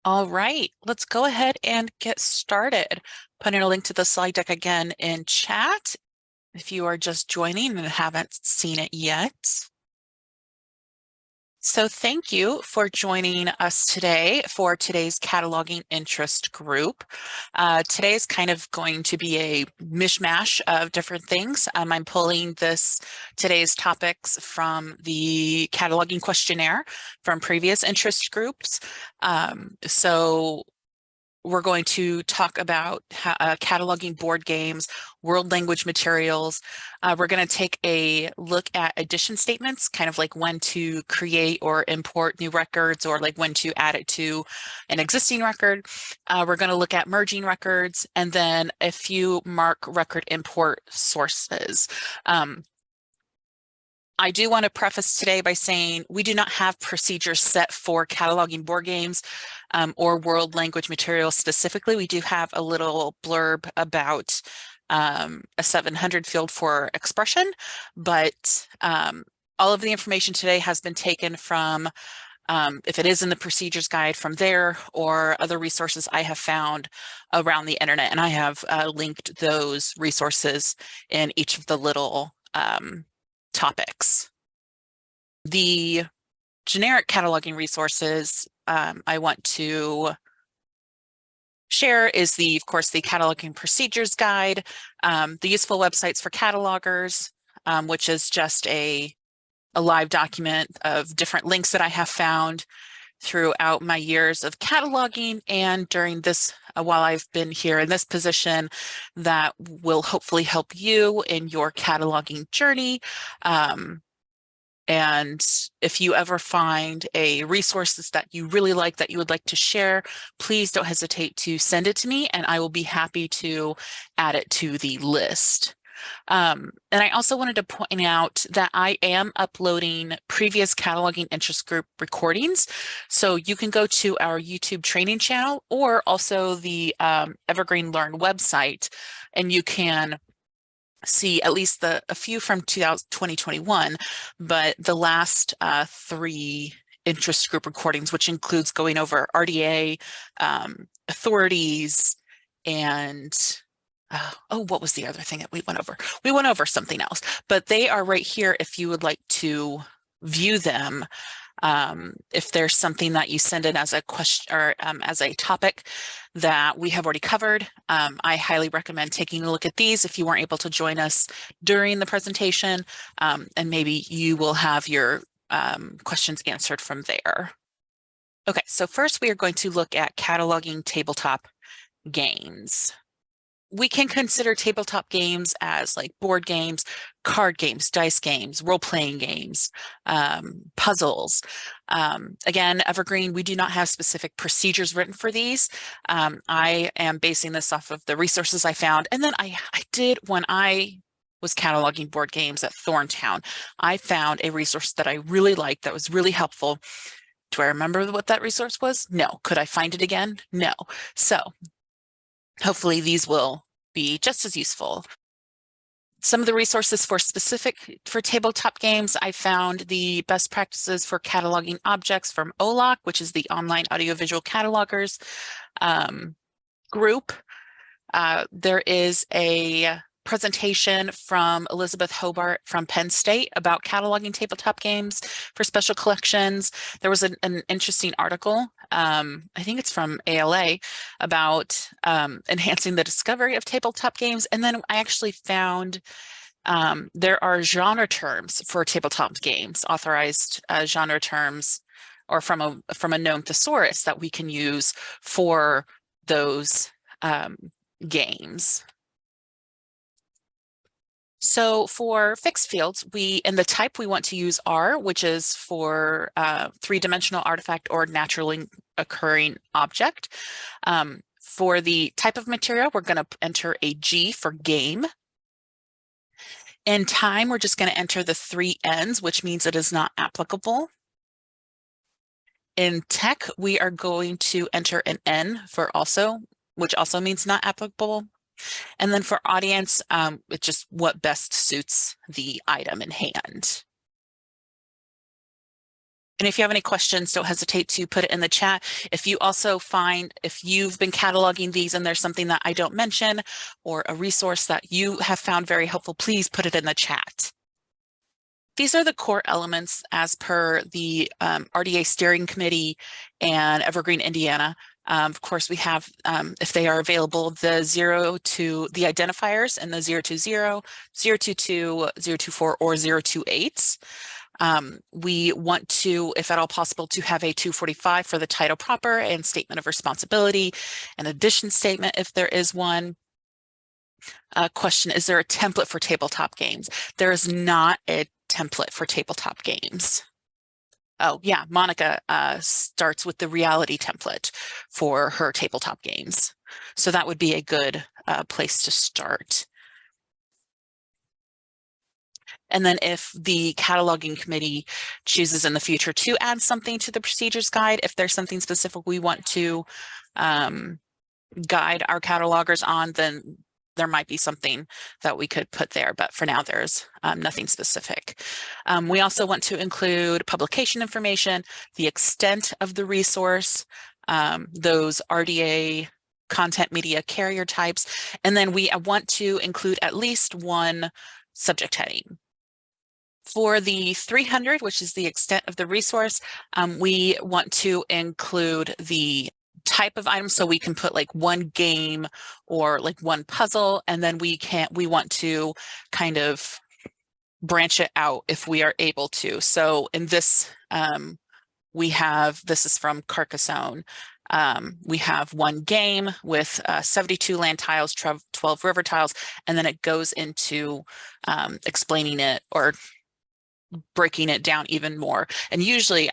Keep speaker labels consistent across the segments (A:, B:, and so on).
A: All right, let's go ahead and get started. Putting a link to the slide deck again in chat if you are just joining and haven't seen it yet. So thank you for joining us today for today's cataloging interest group. Today is kind of going to be a mishmash of different things. I'm pulling today's topics from the cataloging questionnaire from previous interest groups. So we're going to talk about cataloging board games, world language materials. We're going to take a look at addition statements, kind of like when to create or import new records, or like when to add it to an existing record. We're going to look at merging records, and then a few MARC record import sources. I do want to preface today by saying we do not have procedures set for cataloging board games or world language materials specifically. We do have a little blurb about a 700 field for expression, but all of the information today has been taken from, if it is in the procedures guide, from there or other resources I have found around the internet. And I have linked those resources in each of the little topics. The generic cataloging resources I want to share is of course, the cataloging procedures guide, the useful websites for catalogers, which is just a live document of different links that I have found throughout my years of cataloging and during this, while I've been here in this position, that will hopefully help you in your cataloging journey. And if you ever find a resources that you really like that you would like to share, please don't hesitate to send it to me and I will be happy to add it to the list. And I also wanted to point out that I am uploading previous cataloging interest group recordings. So you can go to our YouTube training channel or also the Evergreen Learn website, and you can see at least a few from 2021, but the last three interest group recordings, which includes going over RDA, authorities, and what was the other thing that we went over? We went over something else, but they are right here if you would like to view them. If there's something that you send in as a question or as a topic that we have already covered, I highly recommend taking a look at these if you weren't able to join us during the presentation, and maybe you will have your questions answered from there. Okay, so first we are going to look at cataloging tabletop games. We can consider tabletop games as like board games, card games, dice games, role-playing games, puzzles. Again, Evergreen, we do not have specific procedures written for these. I am basing this off of the resources I found. And then I did, when I was cataloging board games at Thorntown, I found a resource that I really liked that was really helpful. Do I remember what that resource was? No. Could I find it again? No. So hopefully these will be just as useful. Some of the resources for tabletop games, I found the best practices for cataloging objects from OLOC, which is the Online Audiovisual Catalogers group. There is a presentation from Elizabeth Hobart from Penn State about cataloging tabletop games for special collections. There was an interesting article, I think it's from ALA, about enhancing the discovery of tabletop games. And then I actually found there are genre terms for tabletop games, authorized genre terms, or from a known thesaurus that we can use for those games. So for fixed fields, in the type we want to use R, which is for three-dimensional artifact or naturally occurring object. For the type of material, we're going to enter a G for game. In time, we're just going to enter the 3 N's, which means it is not applicable. In tech, we are going to enter an N for also, which also means not applicable. And then for audience, it's just what best suits the item in hand. And if you have any questions, don't hesitate to put it in the chat. If you also find, if you've been cataloging these and there's something that I don't mention or a resource that you have found very helpful, please put it in the chat. These are the core elements as per the RDA Steering Committee and Evergreen, Indiana. Of course, we have, if they are available, the 0 to the identifiers and the 020, 022, 024, or 028. We want to, if at all possible, to have a 245 for the title proper and statement of responsibility, an addition statement if there is one. Question, is there a template for tabletop games? There is not a template for tabletop games. Oh yeah, Monica starts with the reality template for her tabletop games. So that would be a good place to start. And then if the cataloging committee chooses in the future to add something to the procedures guide, if there's something specific we want to guide our catalogers on, then there might be something that we could put there, but for now there's nothing specific. We also want to include publication information, the extent of the resource, those RDA content media carrier types, and then we want to include at least one subject heading. For the 300, which is the extent of the resource, we want to include the type of item, so we can put like one game or like one puzzle, and then we want to kind of branch it out if we are able to. So in this, we have, this is from Carcassonne. We have one game with 72 land tiles, 12 river tiles, and then it goes into explaining it or breaking it down even more. And usually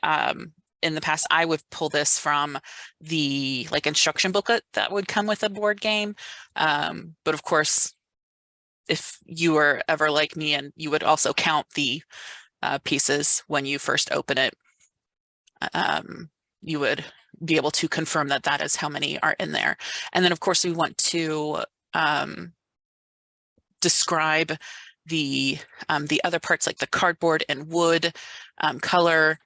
A: in the past, I would pull this from the like instruction booklet that would come with a board game. But of course, if you were ever like me and you would also count the pieces when you first open it, you would be able to confirm that that is how many are in there. And then of course we want to describe the other parts like the cardboard and wood color,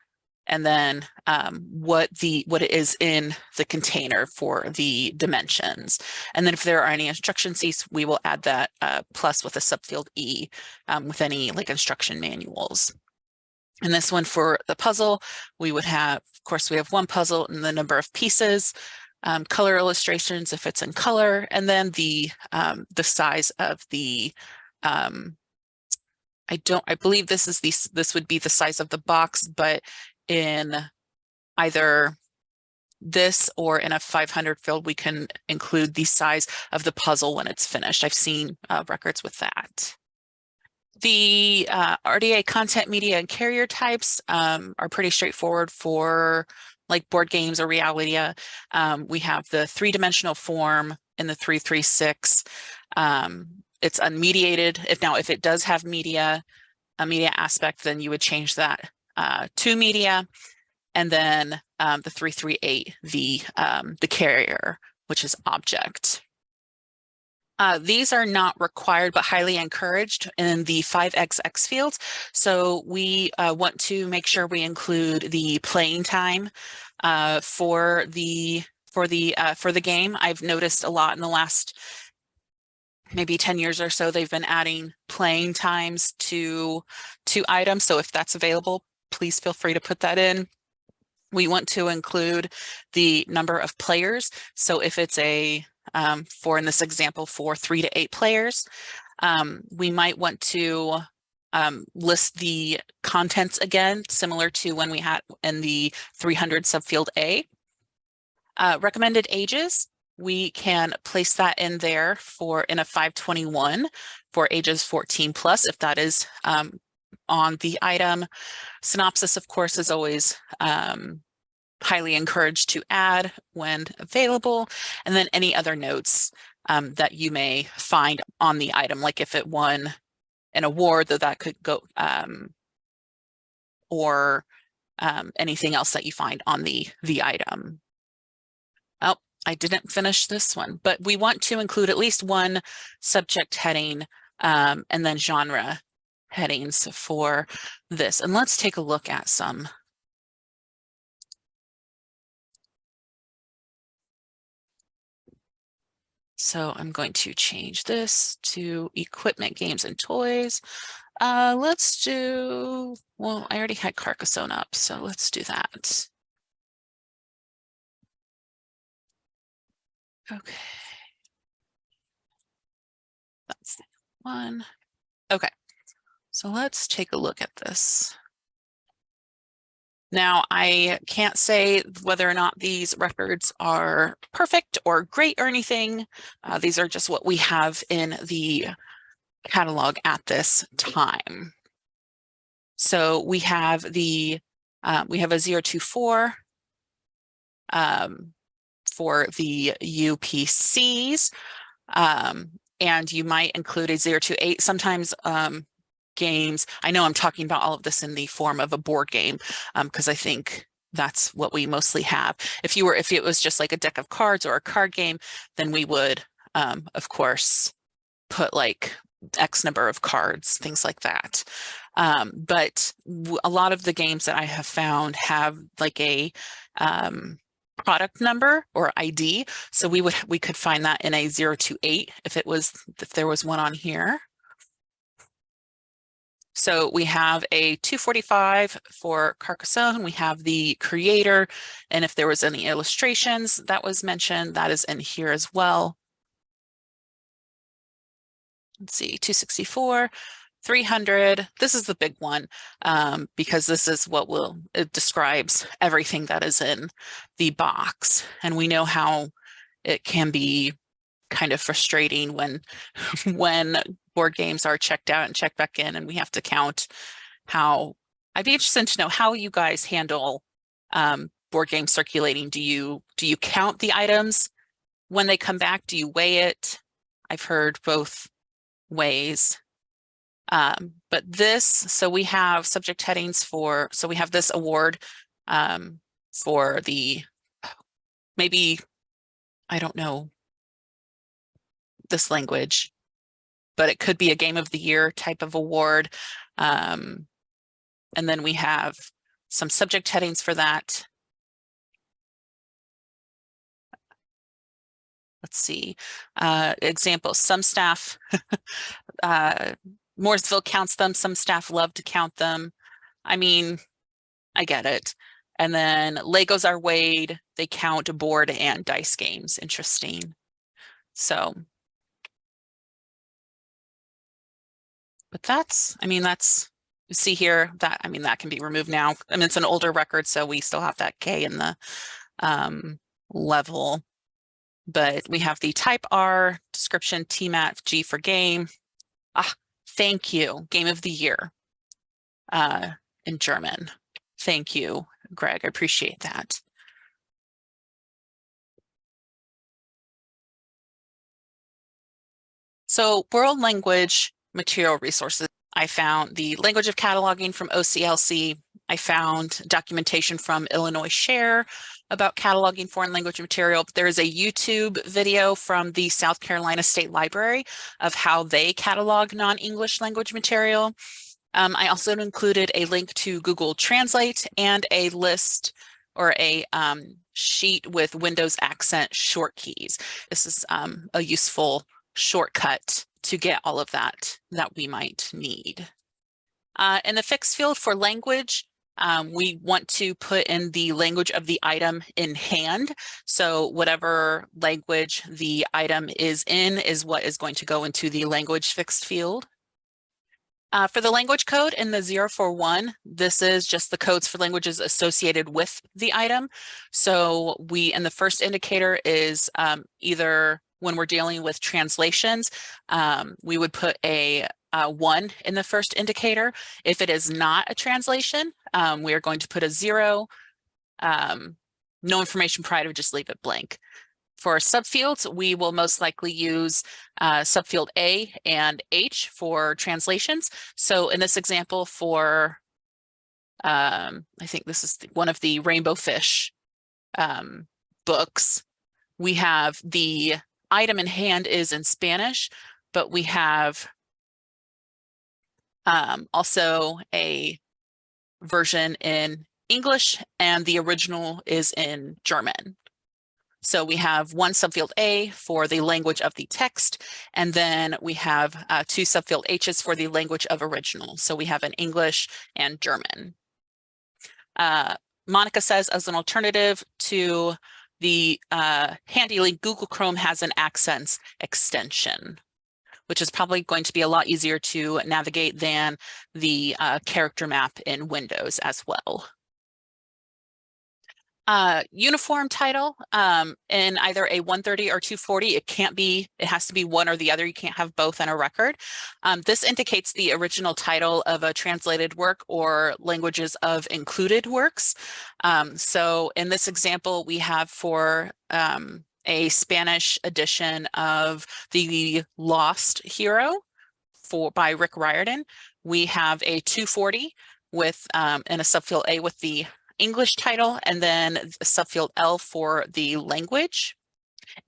A: and then what it is in the container for the dimensions. And then if there are any instruction sheets, we will add that plus with a subfield E with any like instruction manuals. And this one for the puzzle, we would have, of course, we have one puzzle and the number of pieces, color illustrations if it's in color, and then the size of the I believe this would be the size of the box, but in either this or in a 500 field, we can include the size of the puzzle when it's finished. I've seen records with that. The RDA content media and carrier types are pretty straightforward for like board games or Realia. We have the 3-dimensional form in the 336. It's unmediated. If it does have a media aspect, then you would change that to media. And then the 338, the carrier, which is object. These are not required, but highly encouraged in the 5XX fields. So we want to make sure we include the playing time for the game. I've noticed a lot in the last maybe 10 years or so, they've been adding playing times to items. So if that's available, please feel free to put that in. We want to include the number of players. So if it's for in this example, for 3 to 8 players, we might want to list the contents again, similar to when we had in the 300 subfield A. Recommended ages, we can place that in there in a 521 for ages 14 plus, if that is on the item. Synopsis, of course, is always highly encouraged to add when available, and then any other notes that you may find on the item, like if it won an award, that could go, or anything else that you find on the item. Oh, I didn't finish this one, but we want to include at least one subject heading and then genre headings for this. And let's take a look at some So I'm going to change this to equipment, games, and toys. Let's do, well, I already had Carcassonne up, so let's do that. Okay. That's the one. Okay. So let's take a look at this. Now, I can't say whether or not these records are perfect or great or anything. These are just what we have in the catalog at this time. So we have the we have a 024 for the UPCs, and you might include a 028. Sometimes games, I know I'm talking about all of this in the form of a board game, because I think that's what we mostly have. If it was just like a deck of cards or a card game, then we would, of course, put like X number of cards, things like that. But a lot of the games that I have found have like a product number or ID. So we could find that in a 028 if there was one on here. So we have a 245 for Carcassonne. We have the creator, and if there was any illustrations that was mentioned, that is in here as well. Let's see, 264, 300. This is the big one, because this is it describes everything that is in the box. And we know how it can be kind of frustrating when when board games are checked out and checked back in and we have to count how. I'd be interested to know how you guys handle board game circulating. Do you count the items when they come back? Do you weigh it? I've heard both ways. But so we have subject headings so we have this award for maybe, I don't know this language, but it could be a game of the year type of award. And then we have some subject headings for that. Let's see, examples. Some staff, Mooresville counts them. Some staff love to count them. I mean, I get it. And then Legos are weighed. They count board and dice games. Interesting. So, but you see here that can be removed now. I mean, it's an older record, so we still have that K in the level. But we have the type R, description, TMAT, G for game. Thank you, game of the year in German. Thank you, Greg, I appreciate that. So world language material resources. I found the language of cataloging from OCLC. I found documentation from Illinois Share about cataloging foreign language material. There is a YouTube video from the South Carolina State Library of how they catalog non-English language material. I also included a link to Google Translate and a list or a sheet with Windows accent short keys. This is a useful shortcut to get all of that we might need. In the fixed field for language, we want to put in the language of the item in hand. So whatever language the item is in is what is going to go into the language fixed field. For the language code in the 041, this is just the codes for languages associated with the item. So in the first indicator is either when we're dealing with translations, we would put a 1 in the first indicator. If it is not a translation, we are going to put a 0. No information provided, just leave it blank. For subfields, we will most likely use subfield A and H for translations. So in this example for, I think this is one of the Rainbow Fish books, we have the item in hand is in Spanish, but we have also a version in English, and the original is in German. So we have one subfield A for the language of the text, and then we have two subfield H's for the language of original. So we have an English and German. Monica says, as an alternative to the handy link, Google Chrome has an accents extension, which is probably going to be a lot easier to navigate than the character map in Windows as well. Uniform title in either a 130 or 240, it has to be one or the other. You can't have both in a record. This indicates the original title of a translated work or languages of included works. So in this example, we have for a Spanish edition of The Lost Hero by Rick Riordan, we have a 240 with in a subfield A with the English title, and then subfield L for the language.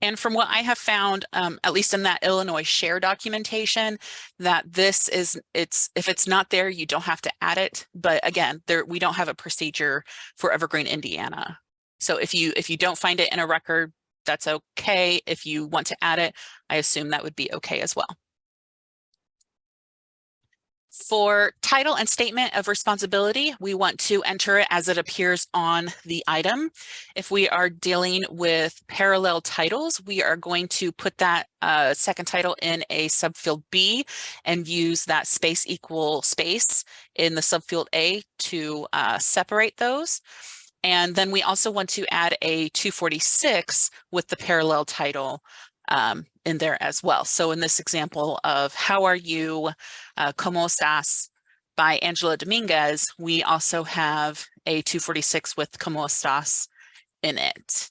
A: And from what I have found, at least in that Illinois share documentation, that if it's not there, you don't have to add it. But again, we don't have a procedure for Evergreen, Indiana. So if you don't find it in a record, that's okay. If you want to add it, I assume that would be okay as well. For title and statement of responsibility, we want to enter it as it appears on the item. If we are dealing with parallel titles, we are going to put that second title in a subfield B and use that space equal space in the subfield A to separate those. And then we also want to add a 246 with the parallel title in there as well. So in this example of How Are You, Como Estás by Angela Dominguez, we also have a 246 with Como Estás in it.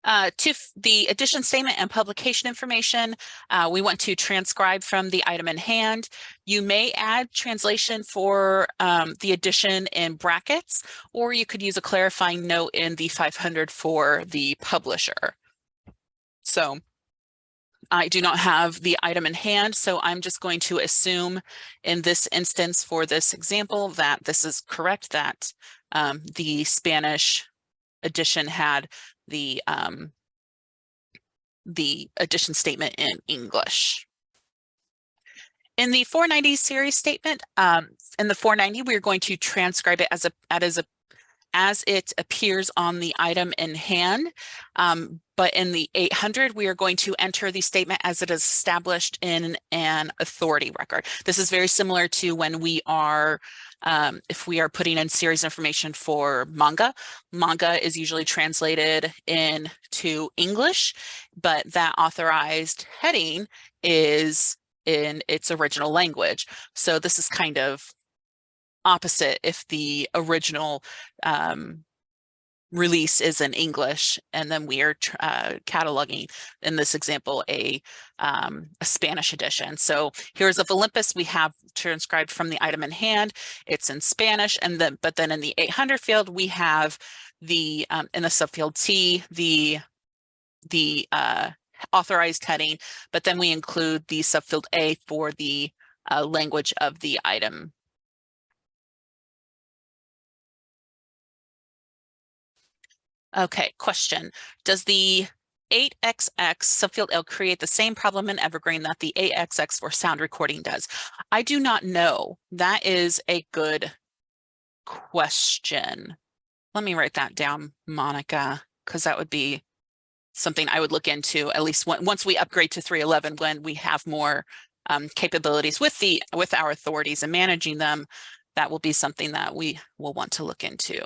A: To the edition statement and publication information, we want to transcribe from the item in hand. You may add translation for the edition in brackets, or you could use a clarifying note in the 500 for the publisher. So I do not have the item in hand, so I'm just going to assume in this instance for this example that this is correct, that the Spanish edition had the edition statement in English. In the 490 series statement, in the 490, we're going to transcribe it as it appears on the item in hand. But in the 800, we are going to enter the statement as it is established in an authority record. This is very similar to when we are, if we are putting in series information for manga. Manga is usually translated into English, but that authorized heading is in its original language. So this is kind of opposite if the original release is in English, and then we are cataloging, in this example, a Spanish edition. So here's of Olympus, we have transcribed from the item in hand. It's in Spanish, but then in the 800 field, we have the in the subfield T, the authorized heading, but then we include the subfield A for the language of the item. Okay, question. Does the 8XX subfield L create the same problem in Evergreen that the 8XX for sound recording does? I do not know. That is a good question. Let me write that down, Monica, because that would be something I would look into, at least once we upgrade to 311, when we have more capabilities with our authorities and managing them. That will be something that we will want to look into.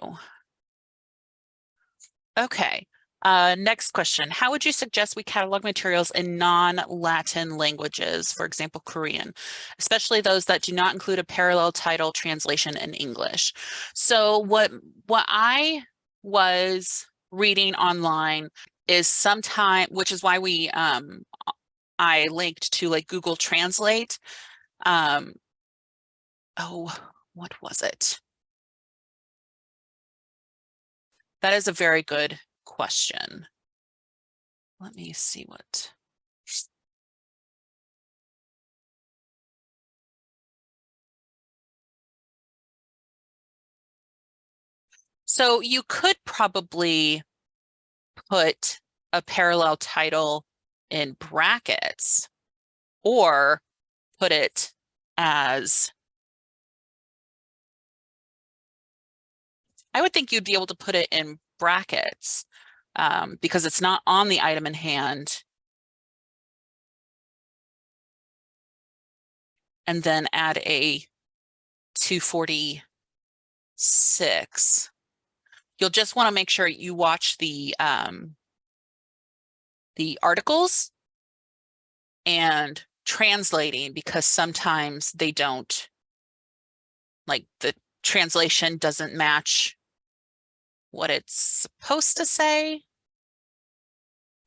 A: Okay, next question. How would you suggest we catalog materials in non-Latin languages, for example, Korean, especially those that do not include a parallel title translation in English? So what I was reading online is which is why I linked to like Google Translate. Oh, what was it? That is a very good question. Let me see what. So you could probably put a parallel title in brackets or put it as, I would think you'd be able to put it in brackets because it's not on the item in hand. And then add a 246. You'll just want to make sure you watch the articles and translating, because sometimes they don't, like the translation doesn't match what it's supposed to say.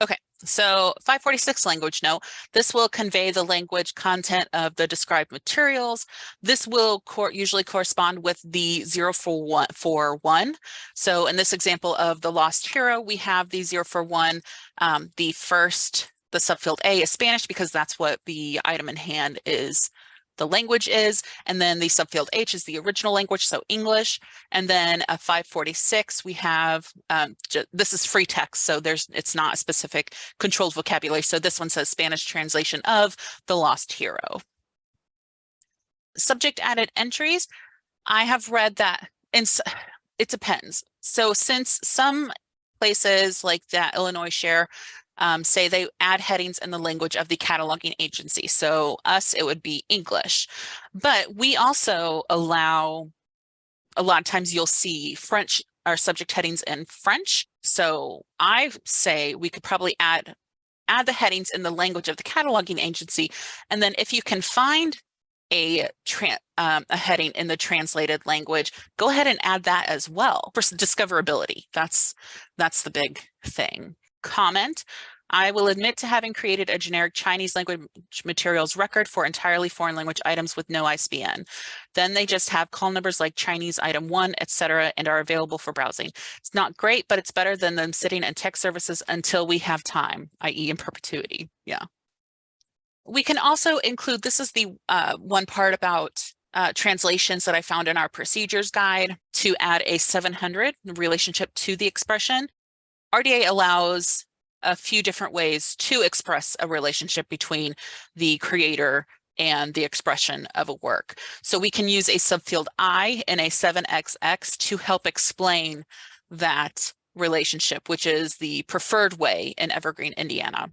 A: Okay, so 546 language note. This will convey the language content of the described materials. This will usually correspond with the 041. So in this example of the Lost Hero, we have the 041. The subfield A is Spanish because that's what the item in hand is. The language is, and then the subfield H is the original language, so English. And then a 546, we have, this is free text, so it's not a specific controlled vocabulary. So this one says Spanish translation of The Lost Hero. Subject added entries, I have read that, and it depends. So since some places like that Illinois Share say they add headings in the language of the cataloging agency. So us, it would be English. But we also allow, a lot of times you'll see French or subject headings in French. So I say we could probably add the headings in the language of the cataloging agency. And then if you can find a heading in the translated language, go ahead and add that as well for discoverability. That's the big thing. Comment, I will admit to having created a generic Chinese language materials record for entirely foreign language items with no ISBN. Then they just have call numbers like Chinese item 1, etc., and are available for browsing. It's not great, but it's better than them sitting in tech services until we have time, i.e. in perpetuity. Yeah. We can also include, this is the one part about translations that I found in our procedures guide, to add a 700 relationship to the expression. RDA allows a few different ways to express a relationship between the creator and the expression of a work. So we can use a subfield I in a 7XX to help explain that relationship, which is the preferred way in Evergreen, Indiana.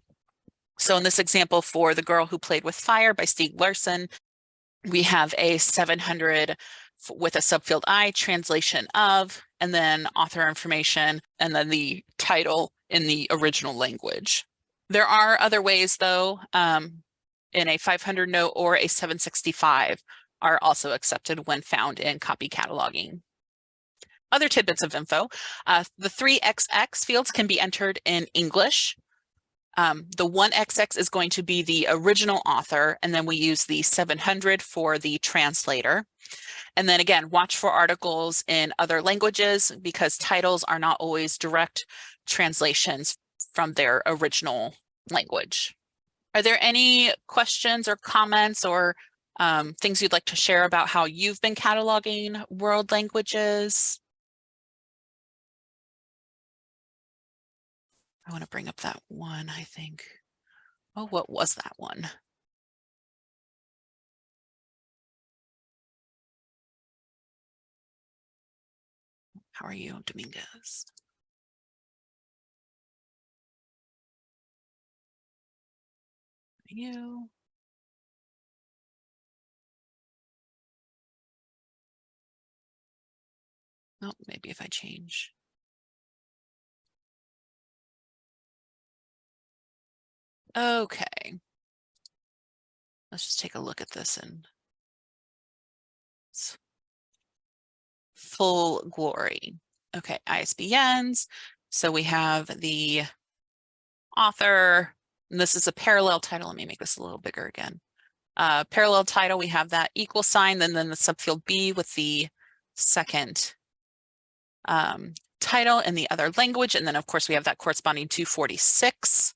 A: So in this example for The Girl Who Played with Fire by Stieg Larsson, we have a 700 with a subfield I, translation of, and then author information, and then the title in the original language. There are other ways though, in a 500 note or a 765 are also accepted when found in copy cataloging. Other tidbits of info, the 3XX fields can be entered in English. The 1XX is going to be the original author, and then we use the 700 for the translator. And then again, watch for articles in other languages because titles are not always direct translations from their original language. Are there any questions or comments or things you'd like to share about how you've been cataloging world languages? I want to bring up that one, I think. Oh, what was that one? How are you, Dominguez? You? Oh, maybe if I change. Okay. Let's just take a look at this in full glory. Okay, ISBNs. So we have the author, and this is a parallel title. Let me make this a little bigger again. Parallel title, we have that equal sign, then the subfield B with the second title in the other language. And then of course we have that corresponding 246.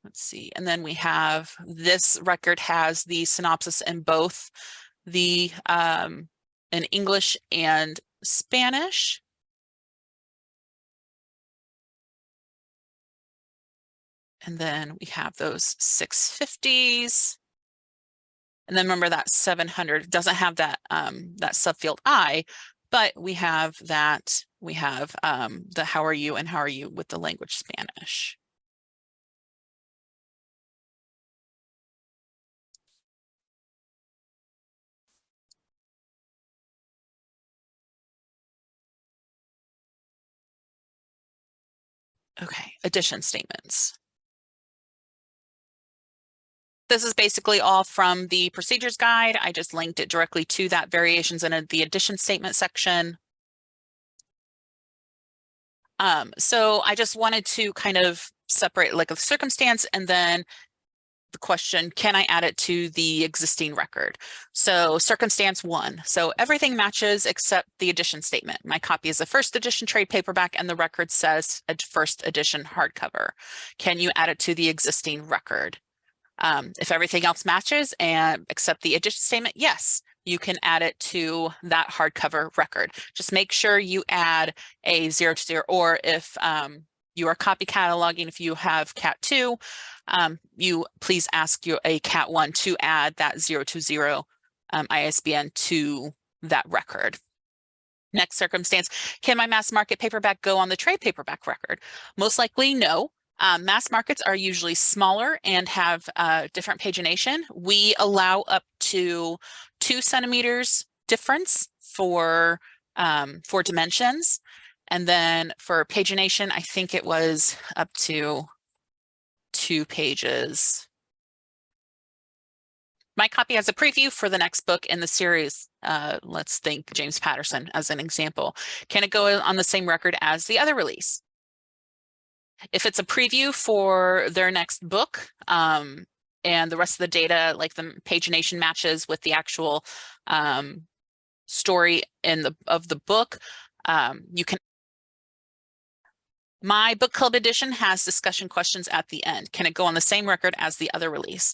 A: Let's see. And then we have this record has the synopsis in both the in English and Spanish. And then we have those 650s. And then remember that 700 doesn't have that that subfield I, but we have that, we have the how are you and how are you with the language Spanish. Okay, addition statements. This is basically all from the procedures guide. I just linked it directly to that variations in the addition statement section. So I just wanted to kind of separate like a circumstance and then the question, can I add it to the existing record? So circumstance 1. So everything matches except the addition statement. My copy is a first edition trade paperback and the record says a first edition hardcover. Can you add it to the existing record? If everything else matches and except the addition statement, yes, you can add it to that hardcover record. Just make sure you add a 0 to 0, or if you are copy cataloging, if you have Cat 2, you please ask a Cat 1 to add that 0 to 0 ISBN to that record. Next circumstance, can my mass market paperback go on the trade paperback record? Most likely no. Mass markets are usually smaller and have different pagination. We allow up to 2 centimeters difference for dimensions. And then for pagination, I think it was up to 2 pages. My copy has a preview for the next book in the series. Let's think James Patterson as an example. Can it go on the same record as the other release? If it's a preview for their next book, and the rest of the data, like the pagination matches with the actual story of the book, you can. My book club edition has discussion questions at the end. Can it go on the same record as the other release?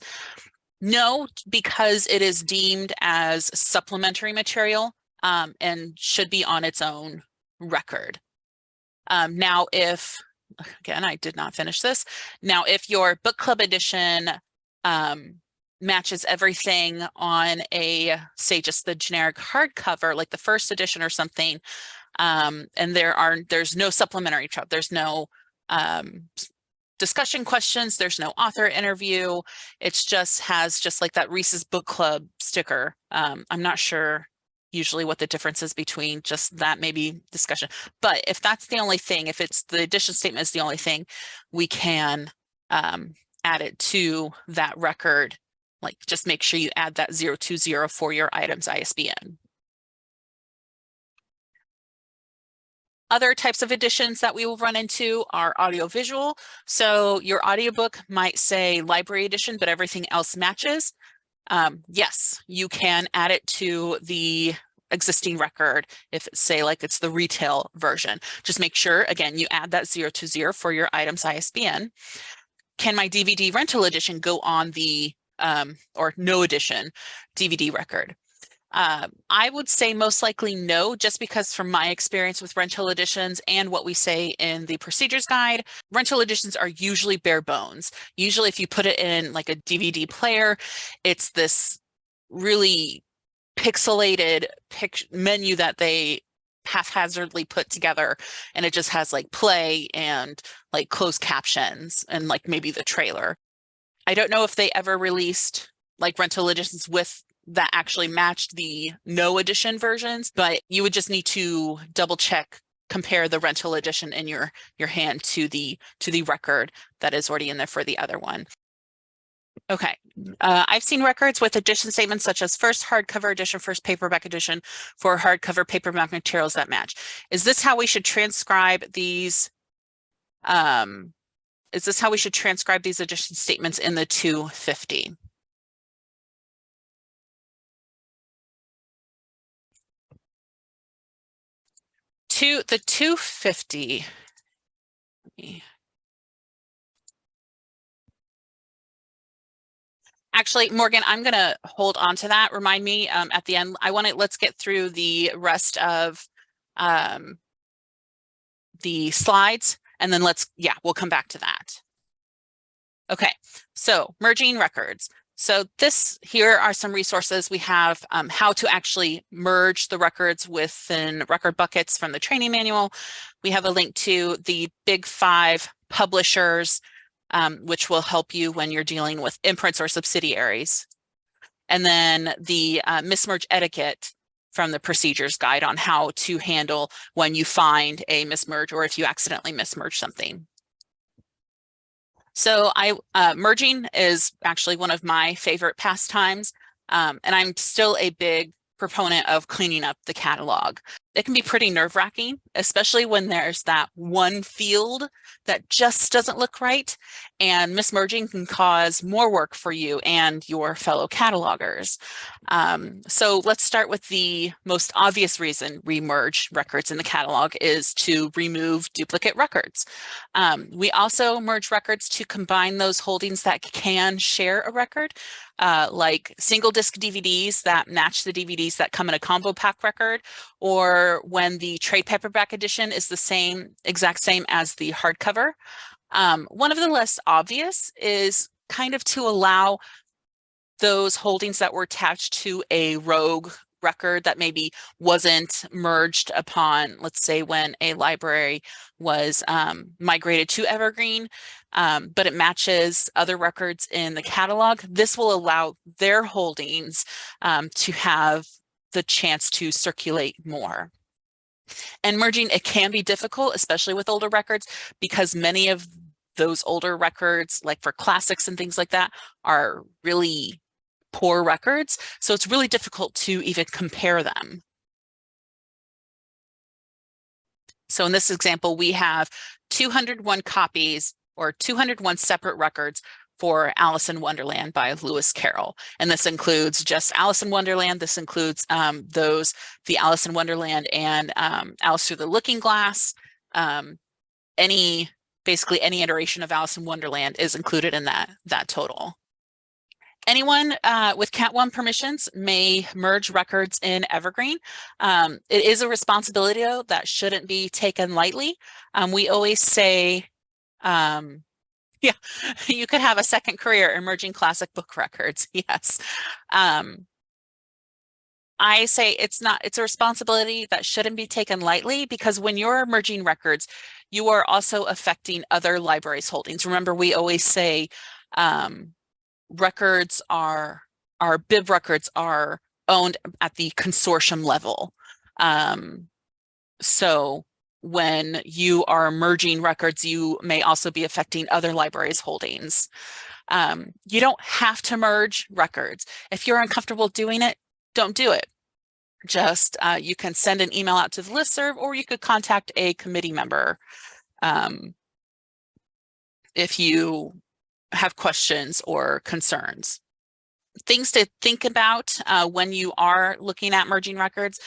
A: No, because it is deemed as supplementary material and should be on its own record. Now, if, again, I did not finish this. Now, if your book club edition matches everything on a, say, just the generic hardcover, like the first edition or something, and there's no supplementary, there's no discussion questions, there's no author interview, it's just has just like that Reese's Book Club sticker. I'm not sure usually what the difference is between just that, maybe discussion, but if that's the only thing, if it's the addition statement is the only thing, we can add it to that record. Like just make sure you add that 020 for your item's ISBN. Other types of editions that we will run into are audiovisual. So your audiobook might say library edition, but everything else matches. Yes, you can add it to the existing record if it's, say, like it's the retail version. Just make sure, again, you add that 020 for your item's ISBN. Can my DVD rental edition go on the or no edition DVD record? I would say most likely no, just because from my experience with rental editions and what we say in the procedures guide, rental editions are usually bare bones. Usually if you put it in like a DVD player, it's this really pixelated menu that they haphazardly put together, and it just has like play and like closed captions and like maybe the trailer. I don't know if they ever released like rental editions with that actually matched the no edition versions, but you would just need to double check, compare the rental edition in your hand to the record that is already in there for the other one. Okay, I've seen records with edition statements such as first hardcover edition, first paperback edition for hardcover paperback materials that match. Is this how we should transcribe these? Is this how we should transcribe these edition statements in the 250? The 250. Actually, Morgan, I'm going to hold on to that. Remind me at the end. Let's get through the rest of the slides, and then we'll come back to that. Okay, so merging records. So here are some resources. We have how to actually merge the records within record buckets from the training manual. We have a link to the big 5 publishers, which will help you when you're dealing with imprints or subsidiaries. And then the mismerge etiquette from the procedures guide on how to handle when you find a mismerge or if you accidentally mismerge something. So merging is actually one of my favorite pastimes, and I'm still a big proponent of cleaning up the catalog. It can be pretty nerve-wracking, especially when there's that one field that just doesn't look right, and mismerging can cause more work for you and your fellow catalogers. So let's start with the most obvious reason we merge records in the catalog is to remove duplicate records. We also merge records to combine those holdings that can share a record, like single disc DVDs that match the DVDs that come in a combo pack record, or when the trade paperback edition is the exact same as the hardcover. One of the less obvious is kind of to allow those holdings that were attached to a rogue record that maybe wasn't merged upon, let's say, when a library was migrated to Evergreen, but it matches other records in the catalog. This will allow their holdings to have the chance to circulate more. And merging, it can be difficult, especially with older records, because many of those older records, like for classics and things like that, are really poor records. So it's really difficult to even compare them. So in this example, we have 201 copies or 201 separate records for Alice in Wonderland by Lewis Carroll. And this includes just Alice in Wonderland. This includes the Alice in Wonderland and Alice Through the Looking Glass. Basically any iteration of Alice in Wonderland is included in that total. Anyone with Cat 1 permissions may merge records in Evergreen. It is a responsibility, though, that shouldn't be taken lightly. We always say, yeah, you could have a second career in merging classic book records. Yes. I say it's a responsibility that shouldn't be taken lightly, because when you're merging records, you are also affecting other libraries' holdings. Remember, we always say, our bib records are owned at the consortium level. So when you are merging records, you may also be affecting other libraries' holdings. You don't have to merge records. If you're uncomfortable doing it, don't do it. Just you can send an email out to the listserv, or you could contact a committee member if you have questions or concerns. Things to think about when you are looking at merging records: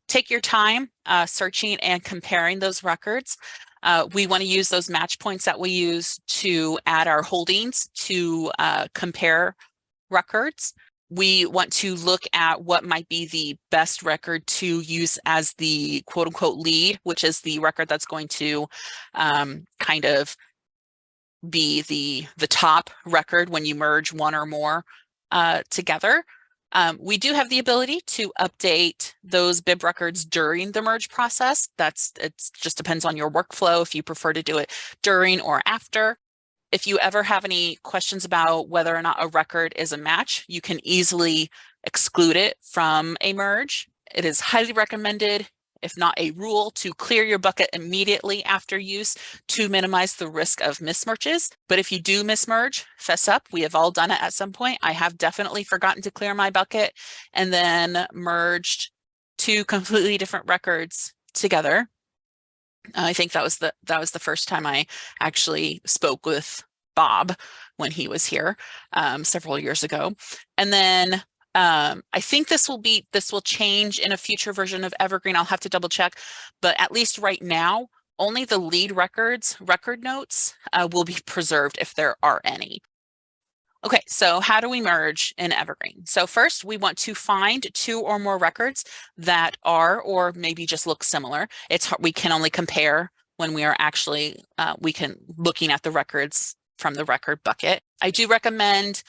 A: take your time searching and comparing those records. We want to use those match points that we use to add our holdings to compare records. We want to look at what might be the best record to use as the quote unquote lead, which is the record that's going to kind of be the top record when you merge one or more together. We do have the ability to update those bib records during the merge process. It just depends on your workflow if you prefer to do it during or after. If you ever have any questions about whether or not a record is a match, you can easily exclude it from a merge. It is highly recommended, if not a rule, to clear your bucket immediately after use to minimize the risk of mismerges. But if you do mismerge, fess up. We have all done it at some point. I have definitely forgotten to clear my bucket and then merged 2 completely different records together. I think that was the first time I actually spoke with Bob when he was here several years ago. And then I think this will change in a future version of Evergreen. I'll have to double check, but at least right now, only the lead record notes will be preserved if there are any. Okay, so how do we merge in Evergreen? So first, we want to find 2 or more records that are, or maybe just look similar. We can only compare when we are actually looking at the records from the record bucket. I do recommend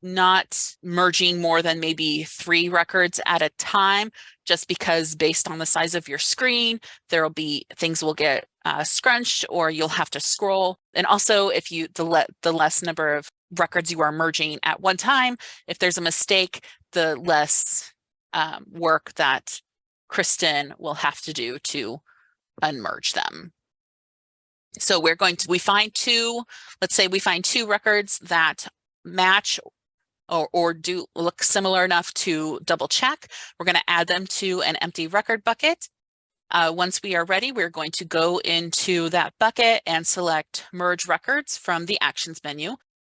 A: not merging more than maybe 3 records at a time, just because based on the size of your screen, there will be things will get scrunched, or you'll have to scroll. And also, if you the less number of records you are merging at one time, if there's a mistake, the less work that Kristen will have to do to unmerge them. So we find 2, let's say we find 2 records that match or do look similar enough to double check. We're going to add them to an empty record bucket. Once we are ready, we're going to go into that bucket and select Merge Records from the Actions menu.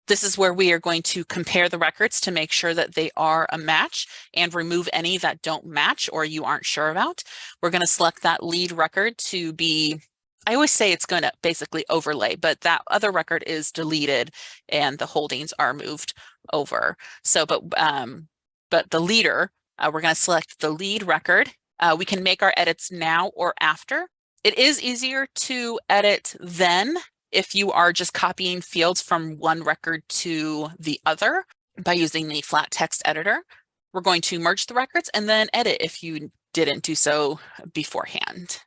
A: This is where we are going to compare the records to make sure that they are a match and remove any that don't match or you aren't sure about. We're going to select that lead record to be, I always say it's going to basically overlay, but that other record is deleted and the holdings are moved over. So, but the leader, we're going to select the lead record. We can make our edits now or after. It is easier to edit then if you are just copying fields from one record to the other by using the flat text editor. We're going to merge the records and then edit if you didn't do so beforehand.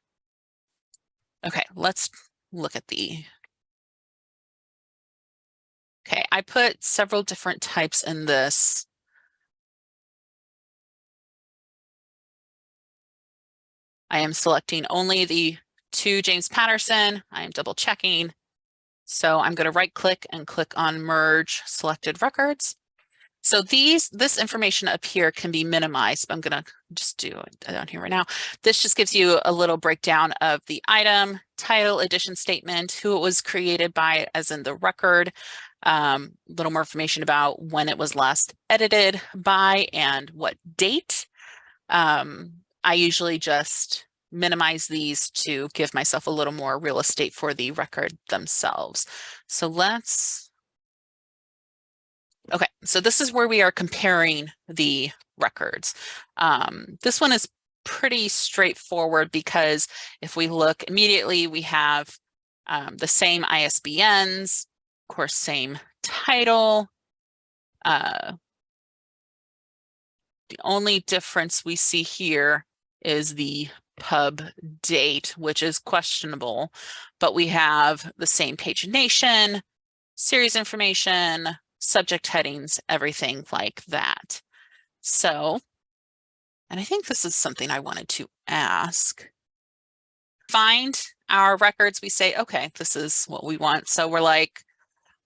A: Okay, let's look at the. Okay, I put several different types in this. I am selecting only the 2 James Patterson. I am double checking. So I'm going to right click and click on merge selected records. So this information up here can be minimized. I'm going to just do it down here right now. This just gives you a little breakdown of the item, title, edition statement, who it was created by, as in the record, a little more information about when it was last edited by and what date. I usually just minimize these to give myself a little more real estate for the record themselves. So okay, so this is where we are comparing the records. This one is pretty straightforward because if we look immediately, we have the same ISBNs, of course, same title. The only difference we see here is the pub date, which is questionable, but we have the same pagination, series information, subject headings, everything like that. So, and I think this is something I wanted to ask. Find our records, we say, okay, this is what we want. So we're like,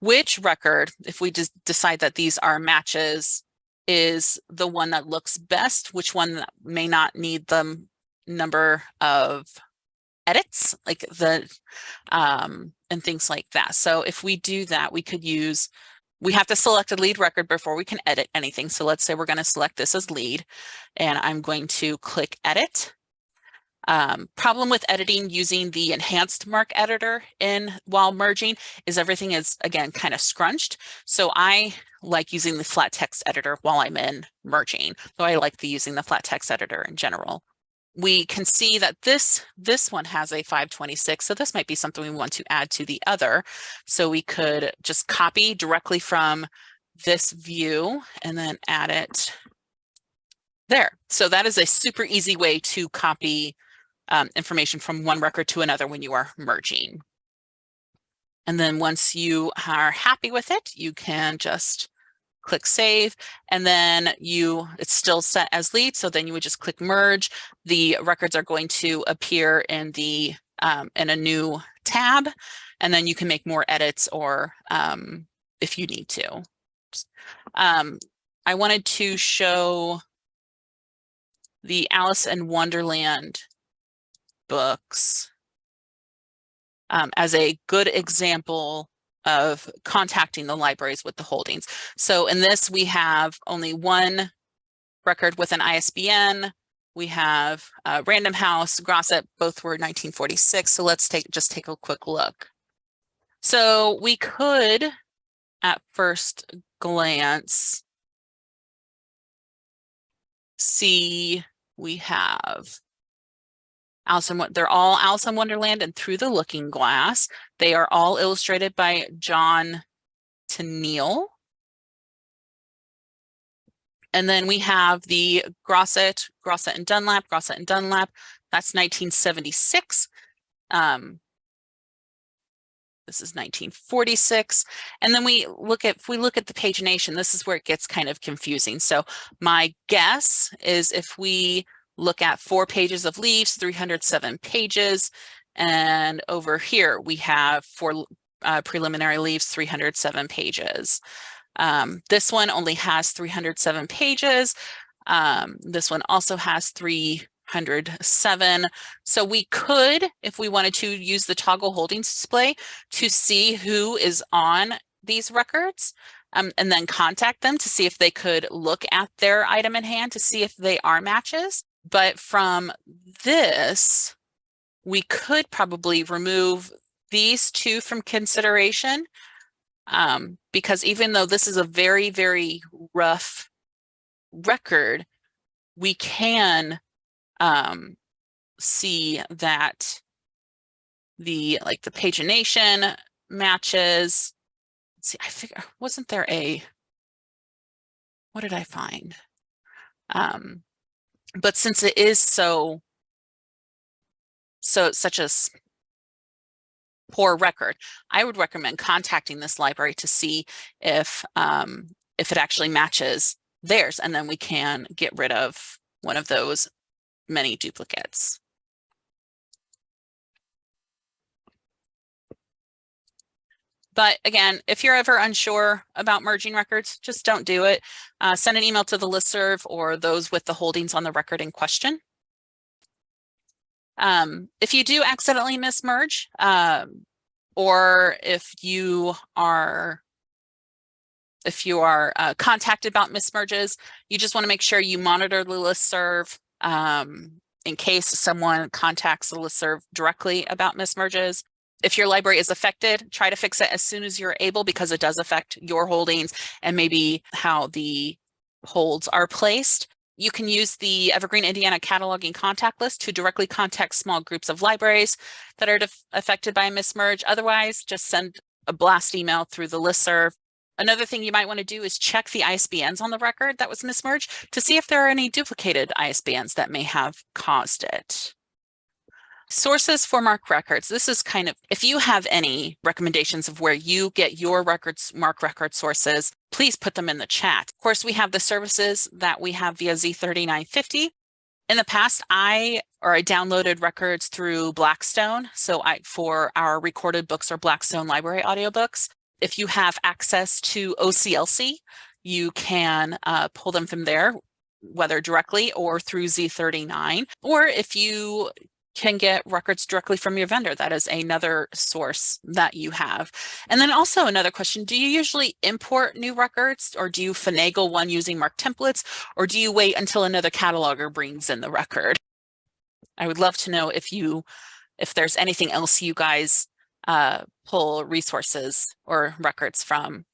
A: which record, if we just decide that these are matches, is the one that looks best, which one that may not need the number of edits, like the and things like that. So if we do that, we could use, we have to select a lead record before we can edit anything. So let's say we're going to select this as lead, and I'm going to click edit. Problem with editing using the enhanced mark editor while merging is everything is, again, kind of scrunched. So I like using the flat text editor while I'm in merging. So I like using the flat text editor in general. We can see that this one has a 526, so this might be something we want to add to the other. So we could just copy directly from this view and then add it there. So that is a super easy way to copy information from one record to another when you are merging. And then once you are happy with it, you can just click save, and then it's still set as lead. So then you would just click merge. The records are going to appear in the in a new tab, and then you can make more edits or if you need to. I wanted to show the Alice in Wonderland books as a good example of contacting the libraries with the holdings. So in this, we have only one record with an ISBN. We have Random House, Grosset, both were 1946. So let's just take a quick look. So we could, at first glance, see we have They're all Alice in Wonderland and Through the Looking Glass. They are all illustrated by John Tenniel. And then we have the Grosset and Dunlap. That's 1976. This is 1946. And then if we look at the pagination, this is where it gets kind of confusing. So my guess is if we look at 4 pages of leaves, 307 pages, and over here we have 4 preliminary leaves, 307 pages. This one only has 307 pages. This one also has 307. So we could, if we wanted to, use the toggle holdings display to see who is on these records, and then contact them to see if they could look at their item in hand to see if they are matches. But from this, we could probably remove these 2 from consideration, because even though this is a very, very rough record, we can see that the pagination matches. Let's see, I figure, wasn't there what did I find? But since it is such a poor record, I would recommend contacting this library to see if it actually matches theirs, and then we can get rid of one of those many duplicates. But again, if you're ever unsure about merging records, just don't do it. Send an email to the listserv or those with the holdings on the record in question. If you do accidentally mismerge, or if you are contacted about mismerges, you just want to make sure you monitor the listserv in case someone contacts the listserv directly about mismerges. If your library is affected, try to fix it as soon as you're able, because it does affect your holdings and maybe how the holds are placed. You can use the Evergreen Indiana cataloging contact list to directly contact small groups of libraries that are affected by a mismerge. Otherwise, just send a blast email through the listserv. Another thing you might want to do is check the ISBNs on the record that was mismerged to see if there are any duplicated ISBNs that may have caused it. Sources for MARC records. This is kind of, if you have any recommendations of where you get your MARC record sources, please put them in the chat. Of course, we have the services that we have via Z3950. In the past, I downloaded records through Blackstone. So for our recorded books or Blackstone library audiobooks. If you have access to OCLC, you can pull them from there, whether directly or through Z39. Or if you can get records directly from your vendor, that is another source that you have. And then also another question, do you usually import new records, or do you finagle one using MARC templates, or do you wait until another cataloger brings in the record? I would love to know if there's anything else you guys pull resources or records from.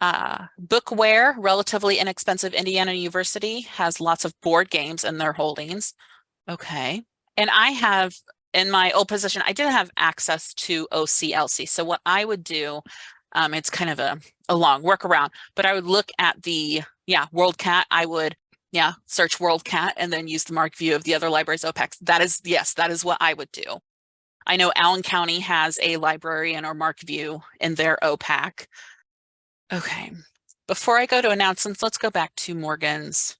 A: Bookware, relatively inexpensive Indiana University, has lots of board games in their holdings. Okay. And I have, in my old position, I did have access to OCLC. So what I would do, it's kind of a long workaround, but I would look at the, WorldCat. I would, search WorldCat and then use the MARC view of the other libraries OPACs. That is what I would do. I know Allen County has a librarian or MARC view in their OPAC. Okay, before I go to announcements, let's go back to Morgan's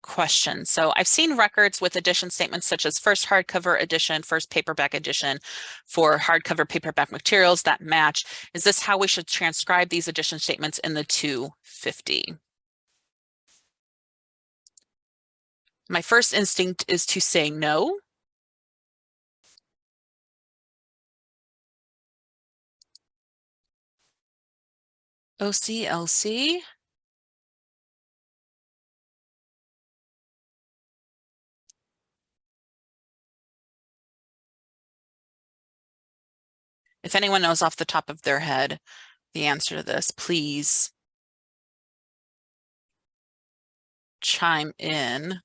A: question. So I've seen records with edition statements such as first hardcover edition, first paperback edition for hardcover paperback materials that match. Is this how we should transcribe these edition statements in the 250? My first instinct is to say no. OCLC. If anyone knows off the top of their head the answer to this, please chime in.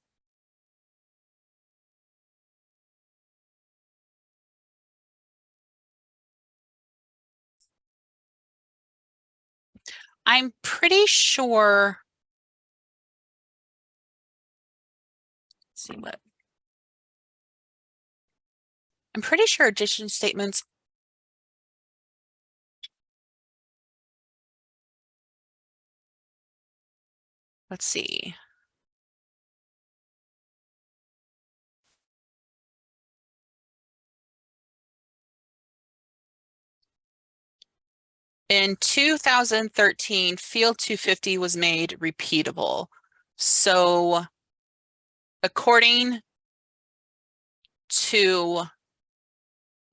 A: I'm pretty sure. Let's see what. I'm pretty sure addition statements. Let's see. In 2013, Field 250 was made repeatable. So according to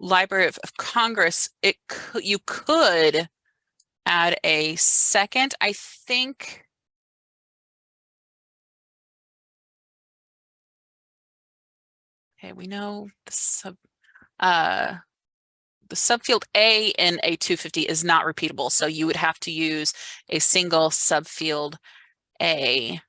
A: Library of Congress, you could add a second, I think. Okay, we know the subfield A in a 250 is not repeatable, so you would have to use a single subfield A.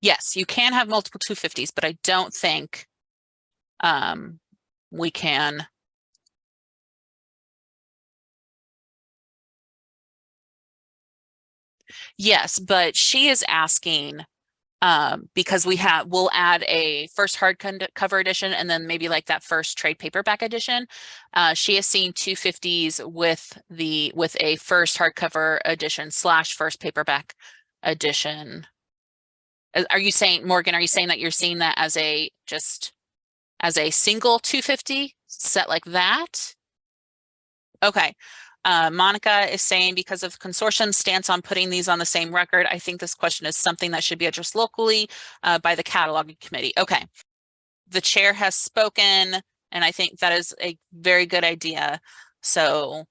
A: Yes, you can have multiple 250s, but I don't think we can. Yes, but she is asking because we'll add a first hardcover edition and then maybe like that first trade paperback edition. She has seen 250s with a first hardcover edition / first paperback edition. Are you saying, Morgan, are you saying that you're seeing that as a single 250 set like that? Okay. Monica is saying because of consortium's stance on putting these on the same record, I think this question is something that should be addressed locally by the cataloging committee. Okay. The chair has spoken, and I think that is a very good idea. So,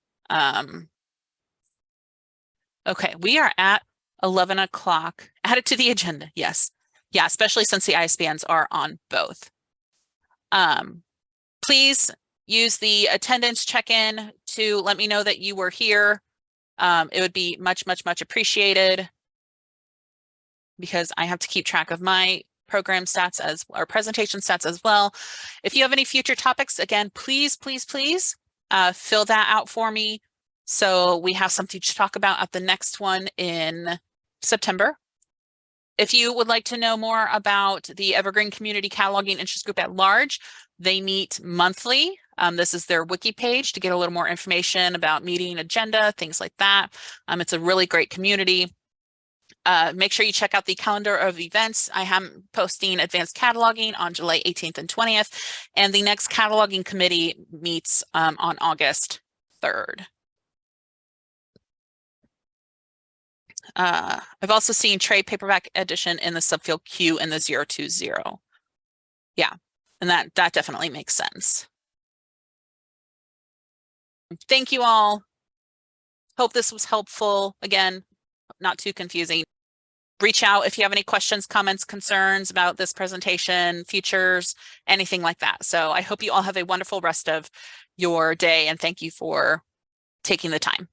A: okay, we are at 11 o'clock. Add it to the agenda. Yes. Yeah, especially since the ISBNs are on both. Please use the attendance check-in to let me know that you were here. It would be much, much, much appreciated because I have to keep track of my program stats or presentation stats as well. If you have any future topics, again, please, please, please fill that out for me so we have something to talk about at the next one in September. If you would like to know more about the Evergreen Community Cataloging Interest Group at large, they meet monthly. This is their wiki page to get a little more information about meeting agenda, things like that. It's a really great community. Make sure you check out the calendar of events. I am posting advanced cataloging on July 18th and 20th, and the next cataloging committee meets on August 3rd. I've also seen trade paperback edition in the subfield Q in the 020. Yeah, and that definitely makes sense. Thank you all. Hope this was helpful. Again, not too confusing. Reach out if you have any questions, comments, concerns about this presentation, features, anything like that. So I hope you all have a wonderful rest of your day, and thank you for taking the time.